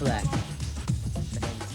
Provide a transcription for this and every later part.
for that.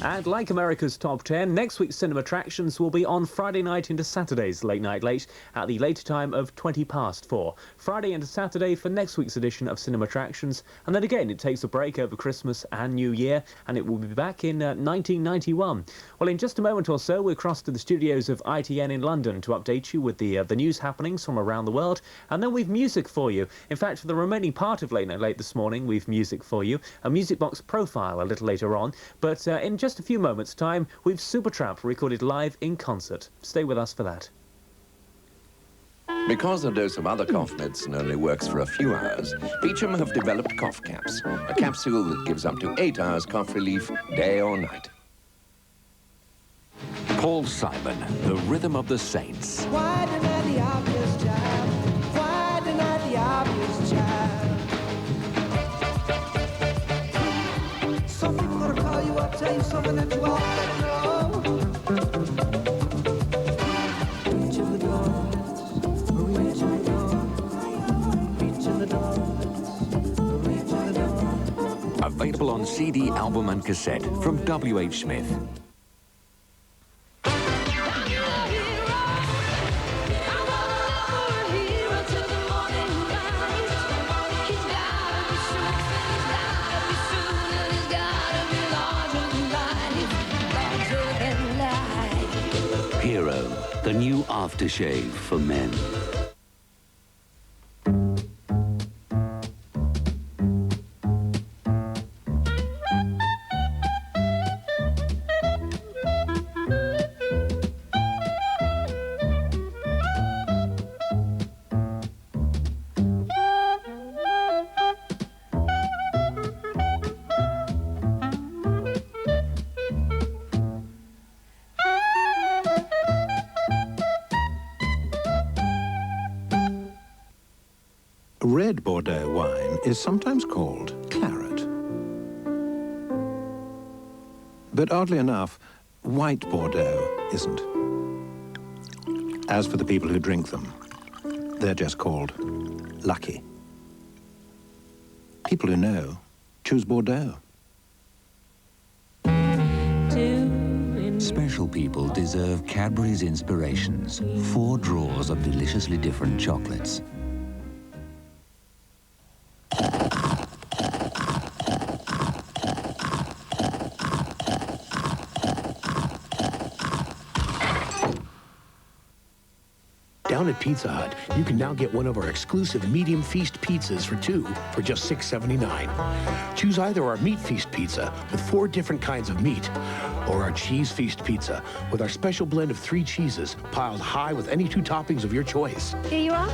And like America's Top 10, next week's cinema attractions will be on Friday night into Saturday's Late Night Late at the later time of 4:20. Friday into Saturday for next week's edition of Cinema Attractions, and then again it takes a break over Christmas and New Year, and it will be back in 1991. Well, in just a moment or so, we'll cross to the studios of ITN in London to update you with the news happenings from around the world, and then we've music for you. In fact, for the remaining part of Late Night Late this morning, we've music for you, a Music Box profile a little later on, but in just a few moments' time, we've Supertramp recorded live in concert. Stay with us for that. Because a dose of other cough medicine only works for a few hours, Beecham have developed CoughCaps, a capsule that gives up to 8 hours cough relief, day or night. Paul Simon, the rhythm of the saints. Why deny the obvious, child? Why deny the obvious, child? Some people gonna call you up, tell you something that you already know. Reach in the dark, reach in the dark, reach in the dark, reach in the dark. Available on CD, album and cassette from WHSmith. Hero, the new aftershave for men. Red Bordeaux wine is sometimes called claret. But oddly enough, white Bordeaux isn't. As for the people who drink them, they're just called lucky. People who know choose Bordeaux. Special people deserve Cadbury's inspirations. 4 drawers of deliciously different chocolates. Down at Pizza Hut, you can now get one of our exclusive medium feast pizzas for 2 for just $6.79. Choose either our meat feast pizza with 4 different kinds of meat, or our cheese feast pizza with our special blend of 3 cheeses piled high with any 2 toppings of your choice. Here you are.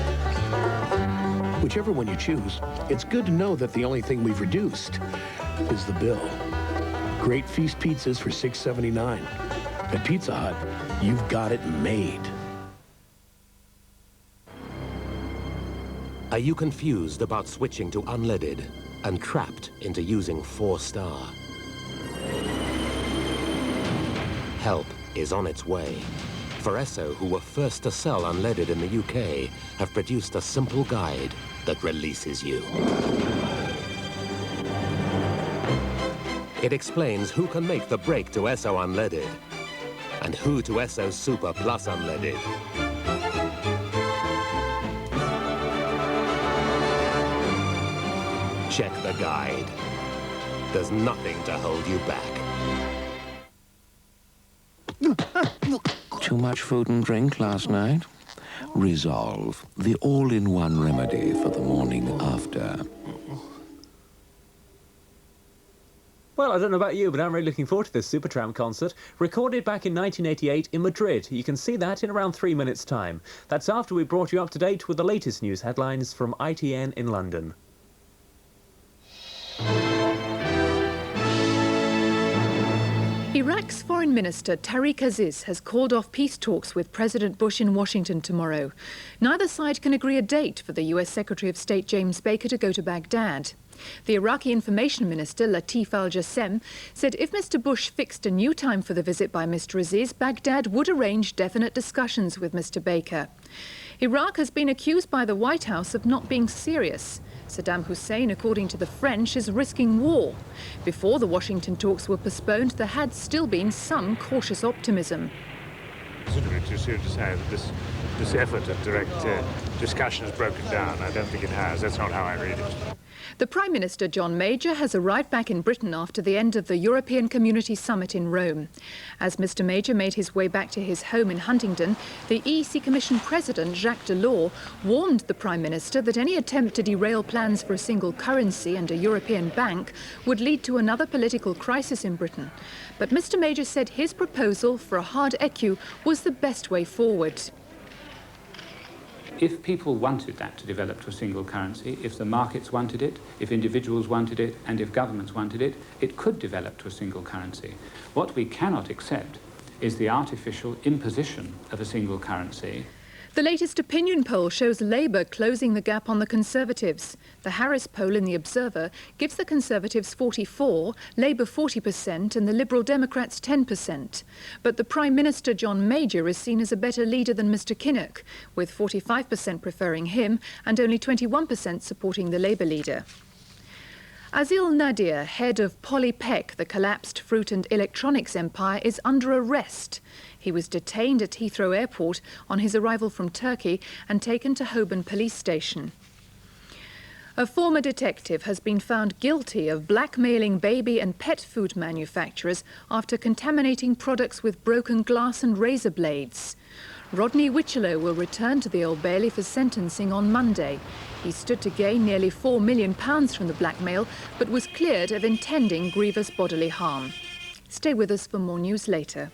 Whichever one you choose, it's good to know that the only thing we've reduced is the bill. Great feast pizzas for $6.79. At Pizza Hut, you've got it made. Are you confused about switching to unleaded and trapped into using 4-star? Help is on its way. For Esso, who were first to sell unleaded in the UK, have produced a simple guide that releases you. It explains who can make the break to Esso unleaded and who to Esso Super Plus unleaded. Check the guide. There's nothing to hold you back. Too much food and drink last night? Resolve, the all-in-one remedy for the morning after. Well, I don't know about you, but I'm really looking forward to this Supertramp concert. Recorded back in 1988 in Madrid. You can see that in around 3 minutes' time. That's after we brought you up to date with the latest news headlines from ITN in London. Iraq's Foreign Minister Tariq Aziz has called off peace talks with President Bush in Washington tomorrow. Neither side can agree a date for the US Secretary of State James Baker to go to Baghdad. The Iraqi Information Minister Latif al-Jassem said if Mr. Bush fixed a new time for the visit by Mr. Aziz, Baghdad would arrange definite discussions with Mr. Baker. Iraq has been accused by the White House of not being serious. Saddam Hussein, according to the French, is risking war. Before the Washington talks were postponed, there had still been some cautious optimism. It's too soon to say that this effort at direct discussion has broken down. I don't think it has. That's not how I read it. The Prime Minister, John Major, has arrived back in Britain after the end of the European Community Summit in Rome. As Mr Major made his way back to his home in Huntingdon, the EC Commission President, Jacques Delors, warned the Prime Minister that any attempt to derail plans for a single currency and a European bank would lead to another political crisis in Britain. But Mr Major said his proposal for a hard ECU was the best way forward. If people wanted that to develop to a single currency, if the markets wanted it, if individuals wanted it, and if governments wanted it, it could develop to a single currency. What we cannot accept is the artificial imposition of a single currency. The latest opinion poll shows Labour closing the gap on the Conservatives. The Harris poll in The Observer gives the Conservatives 44%, Labour 40% and the Liberal Democrats 10%. But the Prime Minister, John Major, is seen as a better leader than Mr Kinnock, with 45% preferring him and only 21% supporting the Labour leader. Azil Nadir, head of Polypec, the collapsed fruit and electronics empire, is under arrest. He was detained at Heathrow Airport on his arrival from Turkey and taken to Holborn Police Station. A former detective has been found guilty of blackmailing baby and pet food manufacturers after contaminating products with broken glass and razor blades. Rodney Wichello will return to the Old Bailey for sentencing on Monday. He stood to gain nearly £4 million from the blackmail, but was cleared of intending grievous bodily harm. Stay with us for more news later.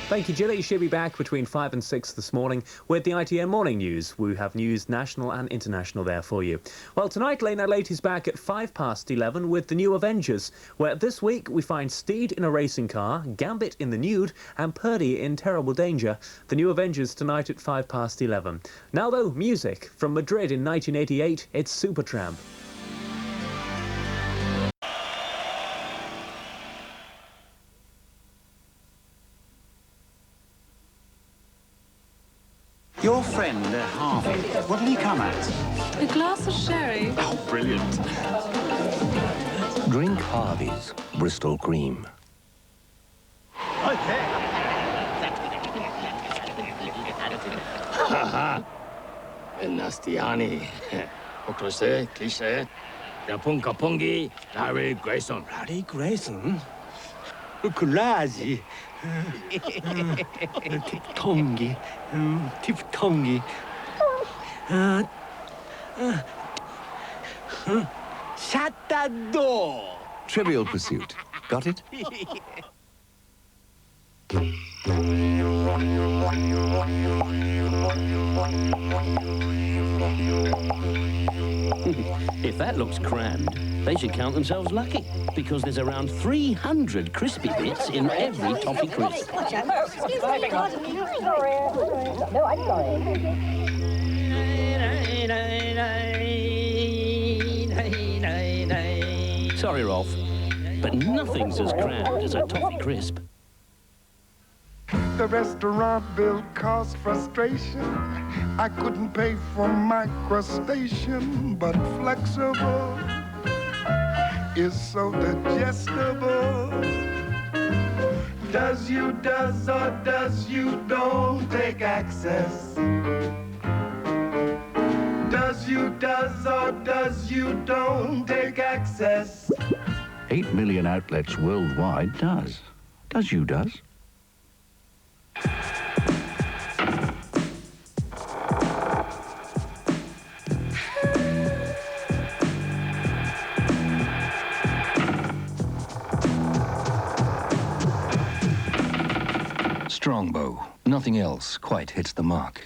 Thank you, Jilly. She'll be back between 5 and 6 this morning with the ITN Morning News. We have news national and international there for you. Well, tonight, Late Night Late is back at 11:05 with the new Avengers, where this week we find Steed in a racing car, Gambit in the nude, and Purdy in terrible danger. The new Avengers tonight at 11:05. Now, though, music. From Madrid in 1988, it's Supertramp. Your friend, Harvey, what'll he come at? A glass of sherry. Oh, brilliant. Drink Harveys, Bristol Cream. Okay. Haha. Nastiani. Okrose, Cliche. Yapun Kapungi, Larry Grayson. Larry Grayson? Ukulazi. Tiftongi. Tiftongi. Shut that door! Trivial Pursuit. Got it? If that looks crammed, they should count themselves lucky, because there's around 300 crispy bits in every toffee crisp. No, I'm sorry. Sorry, Rolf, but nothing's as crammed as a toffee crisp. The restaurant bill caused frustration. I couldn't pay for my crustacean, but flexible is so digestible. Does you does or does you don't take access? Does you does or does you don't take access? 8 million outlets worldwide does. Does you does? Strongbow. Nothing else quite hits the mark.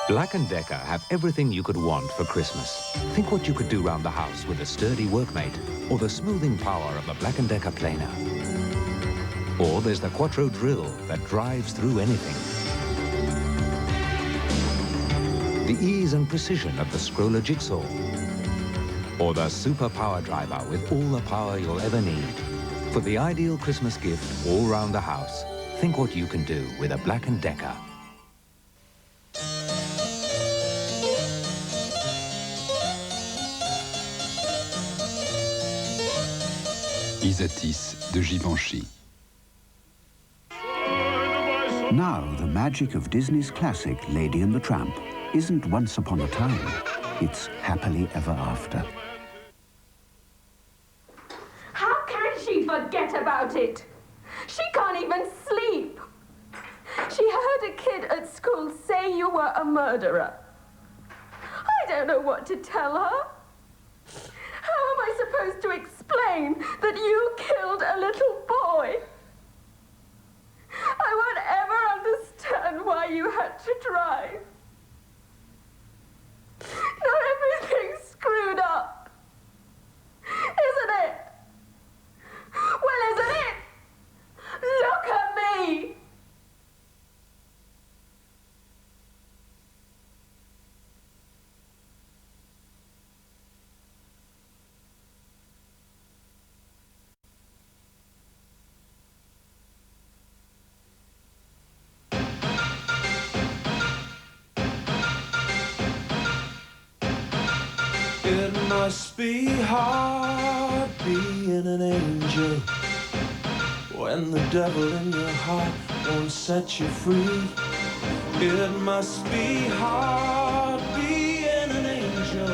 Black & Decker have everything you could want for Christmas. Think what you could do round the house with a sturdy workmate, or the smoothing power of a Black & Decker planer. Or there's the Quattro drill that drives through anything. The ease and precision of the scroller jigsaw. Or the super power driver with all the power you'll ever need. For the ideal Christmas gift all round the house, think what you can do with a Black & Decker. Ysatis de Givenchy. Now, the magic of Disney's classic Lady and the Tramp isn't once upon a time. It's happily ever after. How can she forget about it? She can't even sleep. She heard a kid at school say you were a murderer. I don't know what to tell her. How am I supposed to explain that you killed a little boy? I won't ever understand why you had to drive. Not everything's screwed up, isn't it? Well, isn't it? Look at me! It must be hard being an angel when the devil in your heart won't set you free. It must be hard being an angel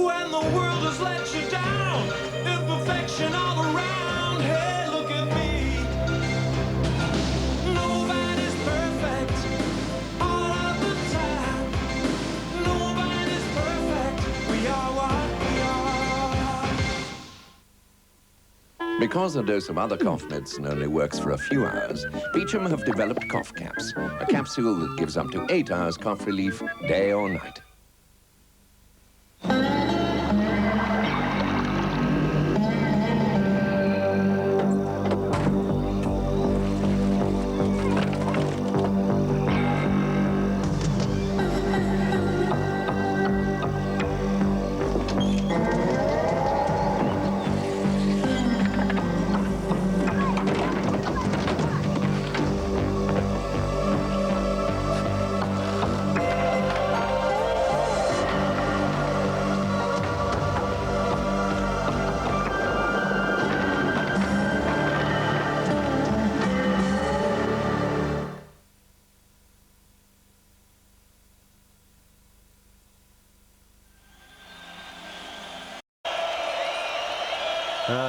when the world has let you down. Imperfection all around. Hey, look at me. Nobody's perfect all of the time. Nobody's perfect. We are what we are. Because a dose of other cough medicine only works for a few hours, Beecham have developed CoughCaps, a capsule that gives up to 8 hours cough relief, day or night.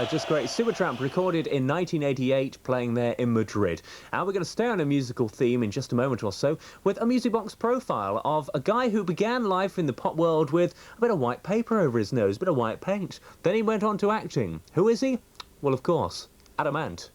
Just great. Supertramp recorded in 1988, playing there in Madrid. And we're going to stay on a musical theme in just a moment or so with a music box profile of a guy who began life in the pop world with a bit of white paper over his nose, a bit of white paint. Then he went on to acting. Who is he? Well, of course, Adamant.